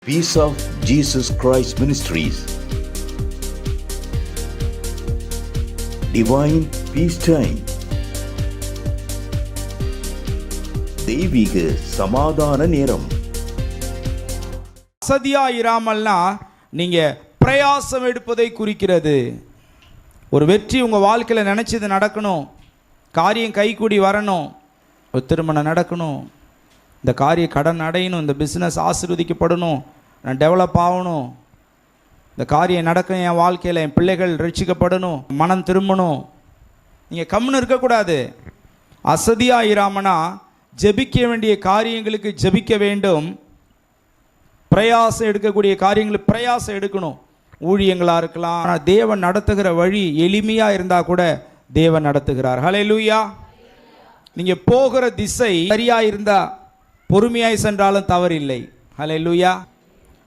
Peace of Jesus Christ Ministries, Divine Peace Time, தெய்வீக சமாதான நேரம். அசதியா இராமல்னா நீங்க பிரயாசம் எடுப்பதை குறிக்கிறது. ஒரு வெற்றி உங்க வாழ்க்கையில் நினைச்சது நடக்கணும், காரியம் கைகூடி வரணும், ஒரு திருமணம் நடக்கணும், இந்த காரிய கடன் அடையணும், இந்த பிஸ்னஸ் ஆசீர்வதிக்கப்படணும், நான் டெவலப் ஆகணும், இந்த காரியம் நடக்கும், என் வாழ்க்கையில் என் பிள்ளைகள் ரட்சிக்கப்படணும், மனம் திரும்பணும். நீங்கள் கம்முன்னு இருக்கக்கூடாது. அசதியாக இராமனா ஜெபிக்க வேண்டிய காரியங்களுக்கு ஜெபிக்க வேண்டும், பிரயாசம் எடுக்கக்கூடிய காரியங்களுக்கு பிரயாசம் எடுக்கணும். ஊழியங்களாக இருக்கலாம், ஆனால் தேவன் நடத்துகிற வழி எளிமையாக இருந்தால் கூட தேவன் நடத்துகிறார். ஹல்லேலூயா. நீங்கள் போகிற திசை சரியாக இருந்தால் பொறுமையாய் சென்றாலும் தவறில்லை. ஹல்லேலூயா.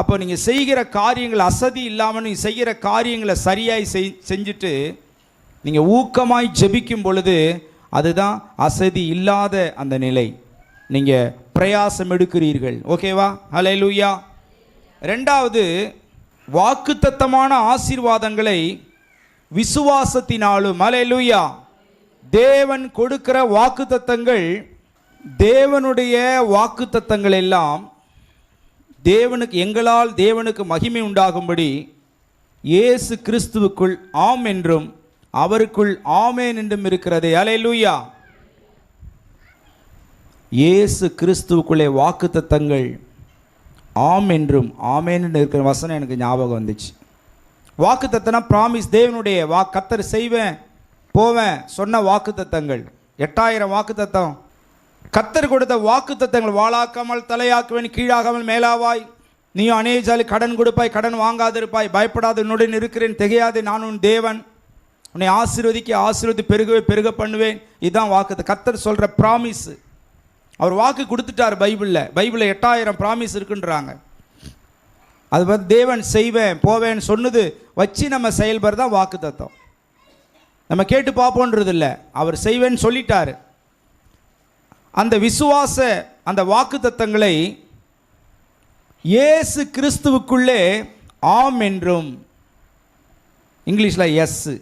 அப்போ நீங்கள் செய்கிற காரியங்கள் அசதி இல்லாமல் நீங்கள் செய்கிற காரியங்களை சரியாய் செஞ்சுட்டு நீங்கள் ஊக்கமாய் ஜெபிக்கும் பொழுது அதுதான் அசதி இல்லாத அந்த நிலை. நீங்கள் பிரயாசம் எடுக்கிறீர்கள். ஓகேவா? ஹல்லேலூயா. ரெண்டாவது, வாக்குத்தத்தமான ஆசீர்வாதங்களை விசுவாசத்தினாலும், ஹல்லேலூயா, தேவன் கொடுக்கிற வாக்குத்தத்தங்கள், தேவனுடைய வாக்குத்தத்தங்கள் எல்லாம் தேவனுக்கு, எங்களால் தேவனுக்கு மகிமை உண்டாகும்படி இயேசு கிறிஸ்துவுக்குள் ஆம் என்றும் அவருக்குள் ஆமேன் என்றும் இருக்கிறதே. ஹல்லேலூயா. இயேசு கிறிஸ்துவுக்குள்ளே வாக்குத்தத்தங்கள் ஆம் என்றும் ஆமேன் என்று இருக்கிற வசனம் எனக்கு ஞாபகம் வந்துச்சு. வாக்குத்தத்தனா ப்ராமிஸ், தேவனுடைய கர்த்தர் செய்வேன் போவேன் சொன்ன வாக்குத்தத்தங்கள். 8000 வாக்குத்தத்தம் கர்த்தர் கொடுத்த வாக்குத்தத்தங்கள். வாளாக்காமல் தலையாக்குவேன், கீழாகாமல் மேலாவாய், நீ அநேஜாலி கடன் கொடுப்பாய், கடன் வாங்காதிருப்பாய், பயப்படாது, என்னுடன் இருக்கிறேன், திகையாது, நான் உன் தேவன், உன்னை ஆசீர்வதி பெருகவே பெருக பண்ணுவேன். இதுதான் வாக்கு. கர்த்தர் சொல்கிற ப்ராமிஸ். அவர் வாக்கு கொடுத்துட்டார். பைபிளில் 8000 ப்ராமிஸ் இருக்குன்றாங்க. அது வந்து தேவன் செய்வேன் போவேன் சொன்னது வச்சு நம்ம செயல்படுறது தான் வாக்கு தத்துவம். நம்ம கேட்டு பார்ப்போன்றது இல்லை, அவர் செய்வேன்னு சொல்லிட்டார். அந்த விசுவாச அந்த வாக்கு தத்தங்களை இயேசு கிறிஸ்துவுக்குள்ளே ஆம் என்றும், இங்கிலீஷில் எஸ்,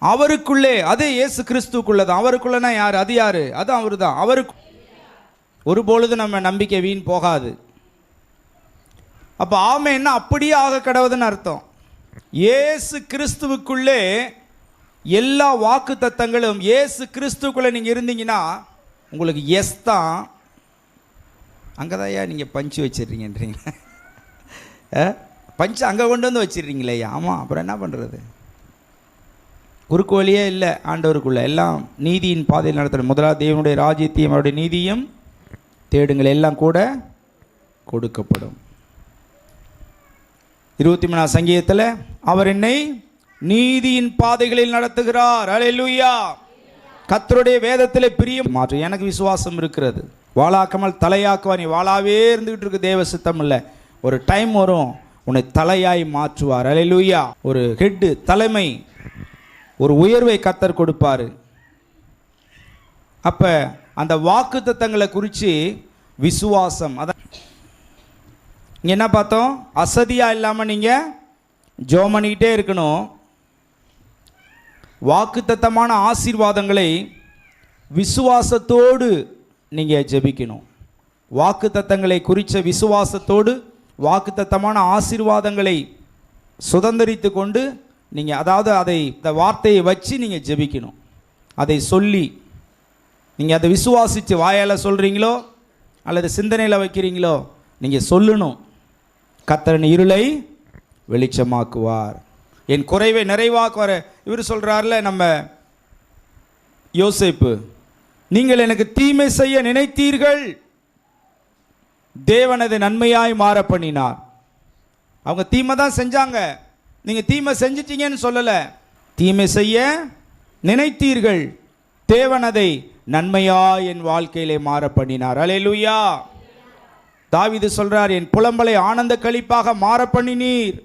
அவருக்குள்ளே, அது இயேசு கிறிஸ்துவுக்குள்ளே தான். அவருக்குள்ளனா யார்? அது யார்? அது அவர் தான். அவருக்கு ஒருபொழுது நம்ம நம்பிக்கை வீண் போகாது. அப்போ ஆமேன்னா அப்படியே ஆக கடவுதுன்னு அர்த்தம். இயேசு கிறிஸ்துவுக்குள்ளே எல்லா வாக்கு தத்தங்களும், இயேசு கிறிஸ்துக்குள்ளே நீங்கள் இருந்தீங்கன்னா உங்களுக்கு எஸ் தான். அங்கே தான் ஐயா நீங்கள் பஞ்சு வச்சிடுறீங்கன்றீங்க. பஞ்சு அங்கே கொண்டு வந்து வச்சிடுறீங்களே ஐயா. ஆமாம், அப்புறம் என்ன பண்ணுறது? குறுக்கு வழியே இல்லை ஆண்டவருக்குள்ள. எல்லாம் நீதியின் பாதையில் நடத்துகிற. முதலாவது தேவனுடைய ராஜ்யத்தையும் அவருடைய நீதியும் தேடுங்கள், எல்லாம் கூட கொடுக்கப்படும். 23ஆம் சங்கீதத்தில் அவர் என்னை நீதியின் பாதைகளில் நடத்துகிறார். ஹல்லேலூயா. கர்த்தருடைய வேதத்தில் பிரியம் மாற்று. எனக்கு விசுவாசம் இருக்கிறது. வாளாக்காமல் தலையாக்குவா. நீ வாளாவே இருந்துகிட்டு இருக்கு, தேவ சித்தம் இல்லை. ஒரு டைம் வரும் உன்னை தலையாய் மாற்றுவார். ஹல்லேலூயா. ஒரு ஹெட்டு, தலைமை, ஒரு உயர்வை கர்த்தர் கொடுப்பார். அப்போ அந்த வாக்கு தத்தங்களை குறித்து விசுவாசம். அதான் இங்கே என்ன பார்த்தோம்? அசதியாக இல்லாமல் நீங்கள் ஜெபம் பண்ணிக்கிட்டே இருக்கணும். வாக்குத்தத்தமான ஆசீர்வாதங்களை விசுவாசத்தோடு நீங்கள் ஜெபிக்கணும். வாக்குத்தத்தங்களை குறித்த விசுவாசத்தோடு வாக்குத்தத்தமான ஆசீர்வாதங்களை சுதந்திரித்து கொண்டு நீங்கள், அதாவது அதை, இந்த வார்த்தையை வச்சு நீங்கள் ஜெபிக்கணும். அதை சொல்லி நீங்கள் அதை விசுவாசித்து வாயால் சொல்கிறீங்களோ அல்லது சிந்தனையில் வைக்கிறீங்களோ நீங்கள் சொல்லணும். கர்த்தர் இருளை வெளிச்சமாக்குவார், என் குறைவை நிறைவாக்குவார். இவர் சொல்கிறார்ல, நம்ம யோசேப்பு, நீங்கள் எனக்கு தீமை செய்ய நினைத்தீர்கள், தேவன் அதை நன்மையாய் மாற பண்ணினார். அவங்க தீமை தான் செஞ்சாங்க, நீங்கள் தீமை செஞ்சிட்டீங்கன்னு சொல்லலை. தீமை செய்ய நினைத்தீர்கள், தேவன் அதை நன்மையாய் என் வாழ்க்கையிலே மாற பண்ணினார். ஹல்லேலூயா. தாவீது சொல்றார், என் புலம்பலை ஆனந்த களிப்பாக மாற பண்ணினீர்.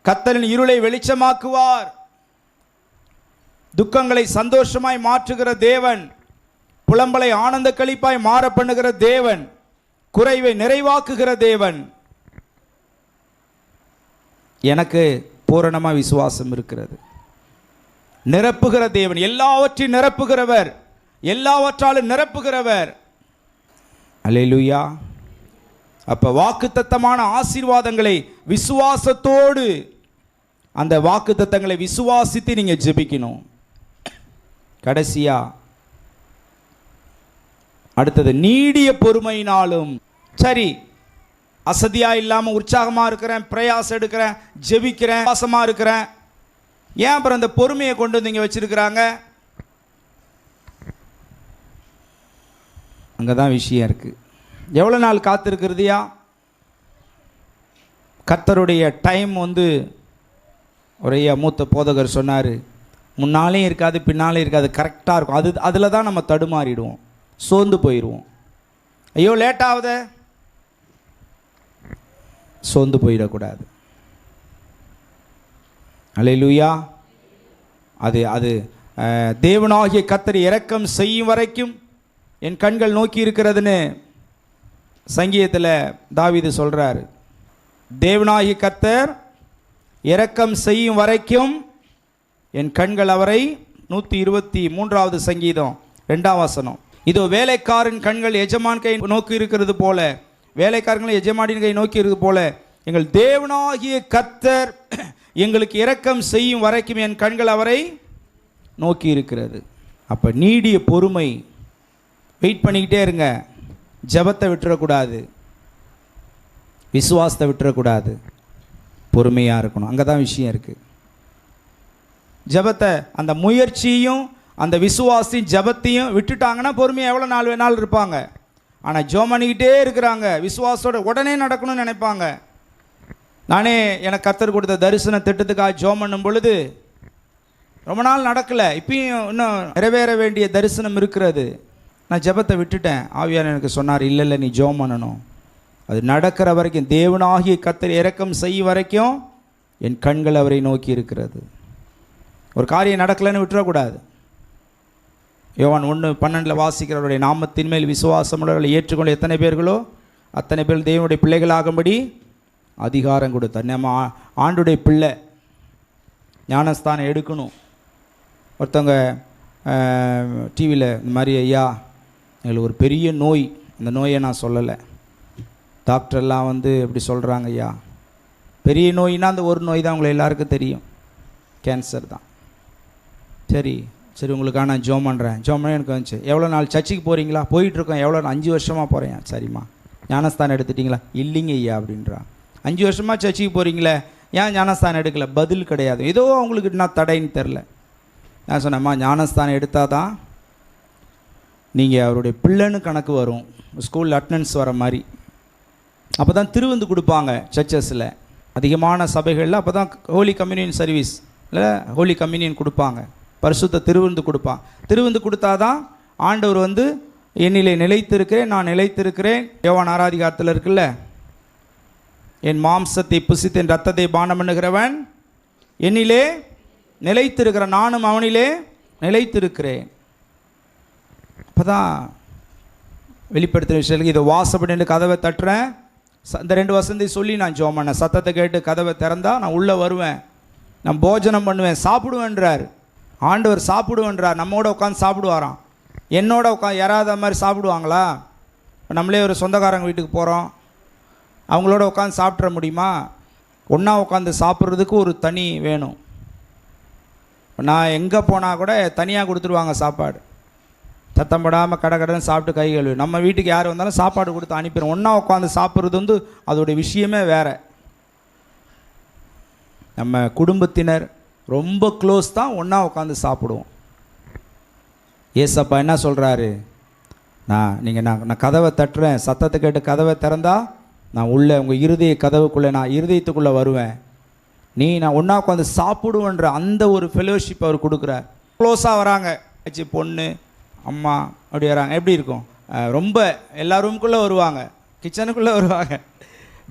கர்த்தரின் இருளை வெளிச்சமாக்குவார். துக்கங்களை சந்தோஷமாய் மாற்றுகிற தேவன், புலம்பலை ஆனந்த களிப்பாய் மாற பண்ணுகிற தேவன், குறைவை நிறைவாக்குகிற தேவன். எனக்கு பூரணமாக விசுவாசம் இருக்கிறது. நிரப்புகிற தேவன், எல்லாவற்றையும் நிரப்புகிறவர், எல்லாவற்றாலும் நிரப்புகிறவர். அல்லேலூயா. அப்ப வாக்குத்தத்தமான ஆசீர்வாதங்களை விசுவாசத்தோடு, அந்த வாக்குத்தத்தங்களை விசுவாசித்து நீங்க ஜெபிக்கணும். கடைசியா அடுத்தது நீடிய பொறுமையினாலும். சரி, அசதியா இல்லாம உற்சாகமா இருக்கிறேன், பிரயாசம் எடுக்கிறேன், ஜெபிக்கிறேன், வாசமா இருக்கிறேன், ஏன் அப்புறம் அந்த பொறுமையை கொண்டு வந்து இங்க வச்சிருக்கிறாங்க? அங்கதான் விஷயம் இருக்கு. எவ்வளவு நாள் காத்திருக்கிறதுயா? கர்த்தருடைய டைம் ஒரே மூத்த போதகர் சொன்னார், முன்னாலேயும் இருக்காது பின்னாலே இருக்காது, கரெக்டாக இருக்கும். அதில் தான் நம்ம தடுமாறிடுவோம், சோர்ந்து போயிடுவோம். ஐயோ லேட் ஆகுத, சோர்ந்து போயிடக்கூடாது. அல்லேலூயா. அது தேவனாகிய கர்த்தர் இரக்கம் செய்யும் வரைக்கும் என் கண்கள் நோக்கி இருக்கிறதுன்னு சங்கீதத்தில் தாவீது சொல்றாரு. தேவனாகிய கர்த்தர் இரக்கம் செய்யும் வரைக்கும் என் கண்கள் அவரை, 123வது சங்கீதம் 2ஆம் வசனம். இதோ வேலைக்காரன் கண்கள் எஜமான் கை நோக்கி இருக்கிறது போல, வேலைக்காரங்களை எஜமானின் கை நோக்கி இருக்கிறது போல எங்கள் தேவனாகிய கர்த்தர் எங்களுக்கு இரக்கம் செய்யும் வரைக்கும் என் கண்கள் அவரை நோக்கி இருக்கிறது. அப்போ நீடிய பொறுமை, வெயிட் பண்ணிக்கிட்டே இருங்க. ஜெபத்தை விட்டுறக்கூடாது, விசுவாசத்தை விட்டுறக்கூடாது, பொறுமையாக இருக்கணும். அங்கே தான் விஷயம் இருக்குது. ஜெபத்தை, அந்த முயற்சியும் அந்த விசுவாசத்தையும் ஜெபத்தையும் விட்டுட்டாங்கன்னா பொறுமையாக எவ்வளோ நாள் வேணாலும் இருப்பாங்க. ஆனால் ஜெபம் பண்ணிக்கிட்டே இருக்கிறாங்க, விசுவாசத்தோட உடனே நடக்கணும்னு நினைப்பாங்க. நானே எனக்கு கர்த்தர் கொடுத்த தரிசன திட்டத்துக்காக ஜெபம் பண்ணும் பொழுது ரொம்ப நாள் நடக்கலை, இப்பயும் இன்னும் நிறைவேற வேண்டிய தரிசனம் இருக்கிறது. நான் ஜெபத்தை விட்டுட்டேன். ஆவியானவர் எனக்கு சொன்னார், இல்லை நீ ஜெபம் பண்ணணும், அது நடக்கிற வரைக்கும், தேவனாகிய கர்த்தர் இரக்கம் செய்யும் வரைக்கும் என் கண்கள் அவரை நோக்கி இருக்கிறது. ஒரு காரியம் நடக்கலைன்னு விட்டுறக்கூடாது. யோவான் 1:12 வாசிக்கிறவருடைய நாமத்தின் மேல் விசுவாசமுள்ளவர்களை ஏற்றுக்கொண்டு எத்தனை பேர்களோ அத்தனை பேர் தேவனுடைய பிள்ளைகளாகும்படி அதிகாரம் கொடுத்தார். நம்ம ஆண்டுடைய பிள்ளை, ஞானஸ்தானம் எடுக்கணும். ஒருத்தவங்க டிவியில் இந்த மாதிரி, ஐயா எங்களுக்கு ஒரு பெரிய நோய், அந்த நோயை நான் சொல்லலை, டாக்டர்லாம் எப்படி சொல்கிறாங்க, ஐயா பெரிய நோயினா அந்த ஒரு நோய் தான் உங்களை எல்லாருக்கும் தெரியும், கேன்சர் தான். சரி உங்களுக்காக நான் ஜோம் பண்ணுறேன். ஜோம் பண்ண எனக்கு வந்துச்சு. எவ்வளோ நாள் சர்ச்சுக்கு போகிறீங்களா? போயிட்டுருக்கோம். எவ்வளோ? 5 வருஷமாக போகிறேன். சரிம்மா. ஞானஸ்தானம் எடுத்துட்டிங்களா? இல்லைங்க ஐயா அப்படின்றான். 5 வருஷமாக சர்ச்சுக்கு போகிறீங்களே, ஏன் ஞானஸ்தானம் எடுக்கலை? பதில் கிடையாது. ஏதோ அவங்களுக்கு என்ன தடைன்னு தெரில. நான் சொன்னேம்மா, ஞானஸ்தானம் எடுத்தால் தான் நீங்கள் அவருடைய பிள்ளைன்னு கணக்கு வரும், ஸ்கூலில் அட்டனன்ஸ் வர மாதிரி. அப்போ தான் திருவிந்து கொடுப்பாங்க சர்ச்சஸில், அதிகமான சபைகளில். அப்போ தான் ஹோலி கம்யூனியன் சர்வீஸ் இல்லை, ஹோலி கம்யூனியன் கொடுப்பாங்க, பரிசுத்த திருவிருந்து கொடுப்பான். திருவிருந்து கொடுத்தா தான் ஆண்டவர் என்னிலே நிலைத்திருக்கிறேன், நான் நிலைத்திருக்கிறேன். யோவான் 6ஆம் அதிகாரத்தில் இருக்குல்ல, என் மாம்சத்தை புசித்து என் ரத்தத்தை பானம் பண்ணுகிறவன் என்னிலே நிலைத்திருக்கிறேன், நானும் அவனிலே நிலைத்திருக்கிறேன். அப்போ தான் வெளிப்படுத்துகிற விஷயத்துக்கு இதை வாசப்பட்டு கதவை தட்டுறேன். இந்த 2 வசனத்தை சொல்லி நான் ஜெபம் பண்ணேன். சத்தத்தை கேட்டு கதவை திறந்தா நான் உள்ளே வருவேன், நான் போஜனம் பண்ணுவேன், சாப்பிடுவேன்றார் ஆண்டவர். சாப்பிடுவேன்றார். நம்மோட உட்காந்து சாப்பிடுவாராம். என்னோட உட்காந்து யாராவது மாதிரி சாப்பிடுவாங்களா? இப்போ நம்மளே ஒரு சொந்தக்காரங்க வீட்டுக்கு போகிறோம், அவங்களோட உட்காந்து சாப்பிட்ற முடியுமா? ஒன்றா உட்காந்து சாப்பிட்றதுக்கு ஒரு தனி வேணும். நான் எங்கே போனால் கூட தனியாக கொடுத்துருவாங்க சாப்பாடு, சத்தம் படாமல் கடைன்னு சாப்பிட்டு கை கழுவி. நம்ம வீட்டுக்கு யார் வந்தாலும் சாப்பாடு கொடுத்து அனுப்பிடுவோம். ஒன்றா உட்காந்து சாப்பிட்றது அதோடைய விஷயமே வேறு. நம்ம குடும்பத்தினர் ரொம்ப க்ளோஸ் தான் ஒன்றா உட்காந்து சாப்பிடுவோம். ஏசப்பா என்ன சொல்கிறாரு? நான் கதவை தட்டுறேன், சத்தத்தை கேட்டு கதவை திறந்தா நான் உள்ளே உங்கள் இருதய கதவுக்குள்ளே, நான் இருதயத்துக்குள்ளே வருவேன், நான் ஒன்றா உட்காந்து சாப்பிடுவேன்ற அந்த ஒரு ஃபெலோஷிப் அவர் கொடுக்குறார். க்ளோஸாக வராங்க, ஆச்சு பொண்ணு அம்மா அப்படி வராங்க. எப்படி இருக்கும்? ரொம்ப எல்லா ரூமுக்குள்ளே வருவாங்க, கிச்சனுக்குள்ளே வருவாங்க,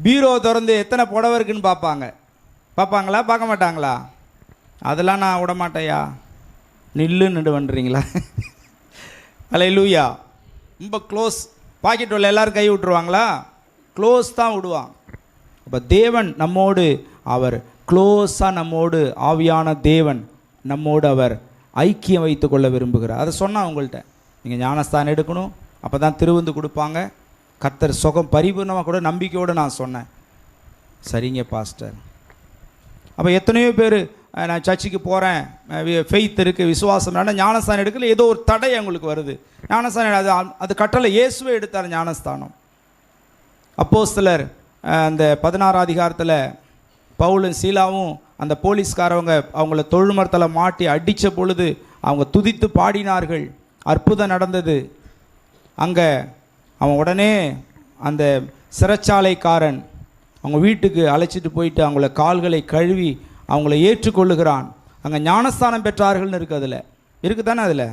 பீரோ திறந்து எத்தனை புடவை இருக்குன்னு பார்ப்பாங்களா? பார்க்க மாட்டாங்களா? அதெல்லாம் நான் விட மாட்டேயா, நின்று பண்ணுறீங்களா? அல்லேலூயா. ரொம்ப க்ளோஸ். பாக்கெட் உள்ள எல்லாரும் கை விட்டுருவாங்களா? க்ளோஸ் தான் விடுவாங்க. அப்போ தேவன் நம்மோடு, அவர் க்ளோஸாக நம்மோடு, ஆவியான தேவன் நம்மோடு அவர் ஐக்கியம் வைத்து கொள்ள விரும்புகிறார். அதை சொன்னால் உங்கள்கிட்ட நீங்கள் ஞானஸ்தானம் எடுக்கணும், அப்போ தான் திருவிந்து கொடுப்பாங்க. கர்த்தர் சுகம் பரிபூர்ணமாக கூட நம்பிக்கையோடு நான் சொன்னேன். சரிங்க பாஸ்டர். அப்போ எத்தனையோ பேர் நான் சர்ச்சுக்கு போகிறேன், ஃபெய்த் இருக்குது, விசுவாசம், ஞானஸ்தானம் எடுக்கல, ஏதோ ஒரு தடை அவங்களுக்கு வருது. ஞானஸ்தானம் அது கட்டளை, இயேசுவே எடுத்தார் ஞானஸ்தானம். அப்போஸ்தலர் அந்த 16 அதிகாரத்தில் பவுலும் சீலாவும் அந்த போலீஸ்காரவங்க அவங்கள தொழுமரத்தில் மாட்டி அடித்த பொழுது அவங்க துதித்து பாடினார்கள், அற்புதம் நடந்தது. அங்கே அவன் உடனே அந்த சிறைச்சாலைக்காரன் அவங்க வீட்டுக்கு அழைச்சிட்டு போயிட்டு அவங்கள கால்களை கழுவி அவங்கள ஏற்றுக்கொள்ளுகிறான். அங்கே ஞானஸ்தானம் பெற்றார்கள்னு இருக்குது, அதில் இருக்குது தானே, அதில்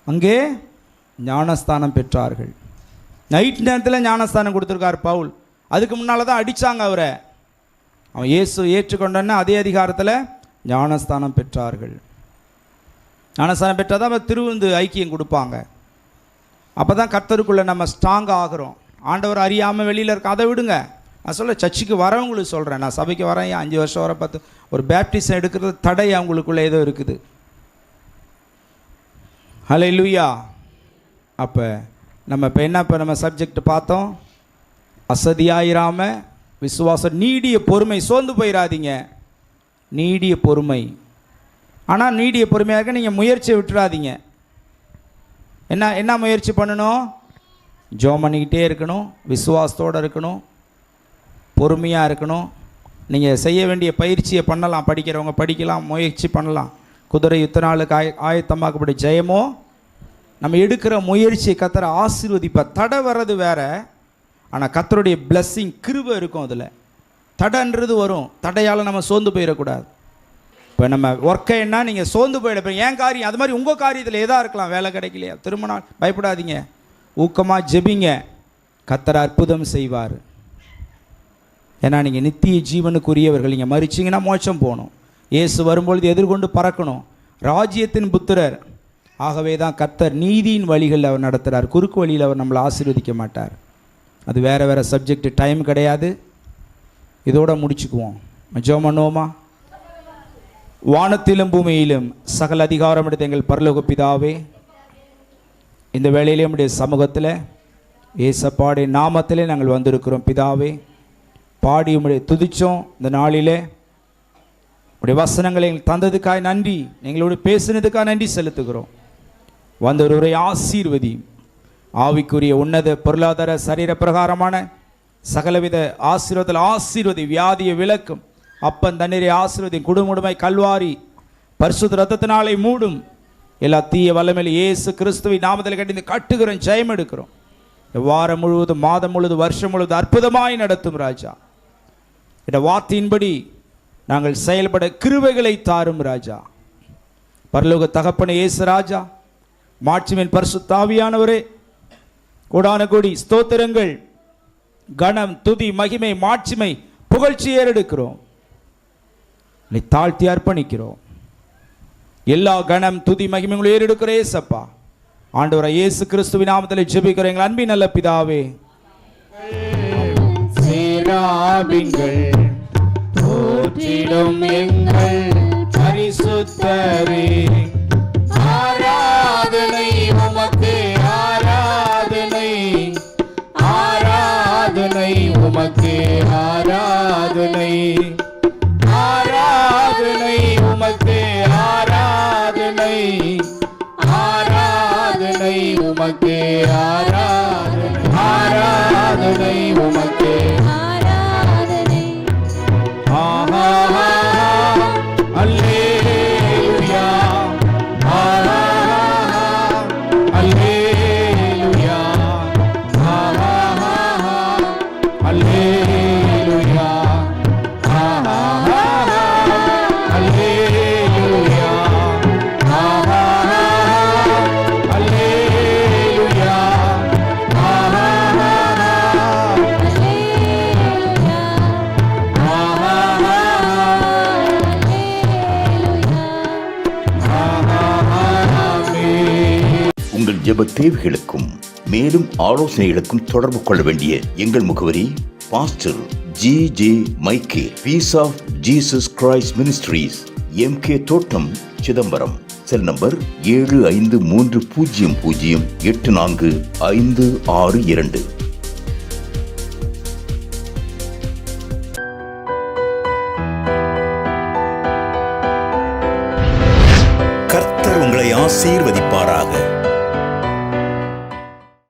அங்கே ஞானஸ்தானம் பெற்றார்கள். நைட் நேரத்தில் ஞானஸ்தானம் கொடுத்துருக்கார் பவுல். அதுக்கு முன்னால் தான் அடித்தாங்க அவரை. அவன் இயேசு ஏற்றுக்கொண்டோன்னா அதே அதிகாரத்தில் ஞானஸ்தானம் பெற்றார்கள். ஞானஸ்தானம் பெற்றால் தான் திருவிந்து ஐக்கியம் கொடுப்பாங்க. அப்போ தான் கர்த்தருக்குள்ளே நம்ம ஸ்ட்ராங்காக ஆகிறோம். ஆண்டவர் அறியாமல் வெளியில் இருக்க அதை விடுங்க. நான் சொல்ல சர்ச்சுக்கு வரவங்களுக்கு சொல்கிறேன், நான் சபைக்கு வரேன் 5 வருஷம் வர பார்த்து ஒரு பேப்டிசம் எடுக்கிறது தடை அவங்களுக்குள்ளே ஏதோ இருக்குது. ஹல்லேலூயா. அப்போ நம்ம இப்போ நம்ம சப்ஜெக்ட் பார்த்தோம், அசதியாயிராமல் விசுவாசம், நீடிய பொறுமை. சோர்ந்து போயிடாதீங்க, நீடிய பொறுமை. ஆனால் நீடிய பொறுமையாக இருக்க நீங்கள் முயற்சியை விட்டுறாதீங்க. என்ன முயற்சி பண்ணணும்? ஜெபம் பண்ணிக்கிட்டே இருக்கணும், விசுவாசத்தோடு இருக்கணும், பொறுமையாக இருக்கணும். நீங்கள் செய்ய வேண்டிய பயிற்சியை பண்ணலாம், படிக்கிறவங்க படிக்கலாம், முயற்சி பண்ணலாம். குதிரை யுத்த நாளுக்கு ஆயத்தமாக்கப்பட்ட ஜெயமோ நம்ம எடுக்கிற முயற்சியை கர்த்தர் ஆசீர்வதிப்பார். தடை வர்றது வேற, ஆனால் கர்த்தருடைய பிளஸ்ஸிங் கிருபை இருக்கும். அதில் தடைன்றது வரும், தடையால் நம்ம சோர்ந்து போயிடக்கூடாது. இப்போ நம்ம ஒர்க்கை என்ன நீங்கள் சோர்ந்து போயிட ஏன் காரியம், அது மாதிரி உங்கள் காரியத்தில் எதாக இருக்கலாம், வேலை கிடைக்கலையா, திருமணம், பயப்படாதீங்க, ஊக்கமாக ஜெபிங்க, கர்த்தர் அற்புதம் செய்வார். ஏன்னா நீங்கள் நித்திய ஜீவனுக்குரியவர்கள். நீங்கள் மறிச்சிங்கன்னா மோட்சம் போகணும், இயேசு வரும்பொழுது எதிர்கொண்டு பறக்கணும், ராஜ்யத்தின் புத்திரர். ஆகவே தான் கர்த்தர் நீதியின் வழிகளில் அவர் நடத்துகிறார், குறுக்கு வழியில் அவர் நம்மளை ஆசீர்வதிக்க மாட்டார். அது வேறு சப்ஜெக்ட், டைம் கிடையாது, இதோட முடிச்சுக்குவோம். ஜெபம் பண்ணுவோமா? வானத்திலும் பூமியிலும் சகல அதிகாரம் எடுத்த எங்கள் பரலோக பிதாவே, இந்த வேளையிலே நம்முடைய சமூகத்தில் ஏசப்பாடைய நாமத்திலே நாங்கள் வந்திருக்கிறோம் பிதாவே. பாடி உம்முடைய துதிச்சோம். இந்த நாளிலே உடைய வசனங்களை எங்களுக்கு தந்ததுக்காக நன்றி, எங்களோடு பேசினதுக்காக நன்றி செலுத்துகிறோம். வந்த ஒருவரை ஆசீர்வதி, ஆவிக்குரிய உன்னத பொருளாதார சரீர பிரகாரமான சகலவித ஆசீர்வாதத்தில் ஆசீர்வதி, வியாதியை விலக்கும், அப்பன் தண்ணீரை ஆசீர்வதி, குடும்பமாய் கல்வாரி பரிசுத்த ரத்தத்தினாலே மூடும், எல்லா தீய வல்லமையில் இயேசு கிறிஸ்துவை நாமத்தில் கட்டி கட்டுகிறோம், ஜெயம் எடுக்கிறோம். வாரம் முழுவதும், மாதம் முழுவதும், வருஷம் முழுவதும் அற்புதமாய் நடத்தும் ராஜா. இந்த வார்த்தையின்படி நாங்கள் செயல்பட கிருபைகளை தாரும் ராஜா. பரலோக தகப்பனே இயேசு ராஜா, மாட்சிமின் பரிசுத்த ஆவியானவரே, கோடான கோடி ஸ்தோத்திரங்கள், கணம், துதி, மகிமை, மாட்சிமை, புகழ்ச்சி ஏறெடுக்கிறோம். நீ தாழ்த்தி அர்ப்பணிக்கிறோம். எல்லா கணம், துதி, மகிமைகளை ஏறெடுக்கிற ஏசப்பா, ஆண்டவரை இயேசு கிறிஸ்துவின் நாமத்தில் ஜெபிக்கிறோம் எங்கள் அன்பின் நல்ல பிதாவே. சேராபின்கள் போற்றிடும் எங்கள் பரிசுத்தரே, ஆராதனை உமக்கு, ஆராதனை, ஆராதனை உமக்கு, ஆராதனை, ஆராதனை உமக்கு, ஆராதனை, ஆராதனை உமக்கு, ஆராதனை, ஆராதனை உமக்கு, ஆராதனை. ஆஹா அல்லேலூயா, ஆஹா அல்லேலூயா, ஆஹா அல்லேலூயா, ஆஹா அல்லேலூயா, ஆஹா அல்லேலூயா, ஆஹா உங்கள் ஜெப தேவைகளுக்கும் மேலும் ஆலோசனைகளுக்கும் தொடர்பு கொள்ள வேண்டிய எங்கள் முகவரி: பாஸ்டர் G.J. மைக்கே, peace of Jesus Christ ministries, MK Thottam, Chidambaram. Cell number 7530084562. கர்த்தர் உங்களை ஆசீர்வதிப்பாராக.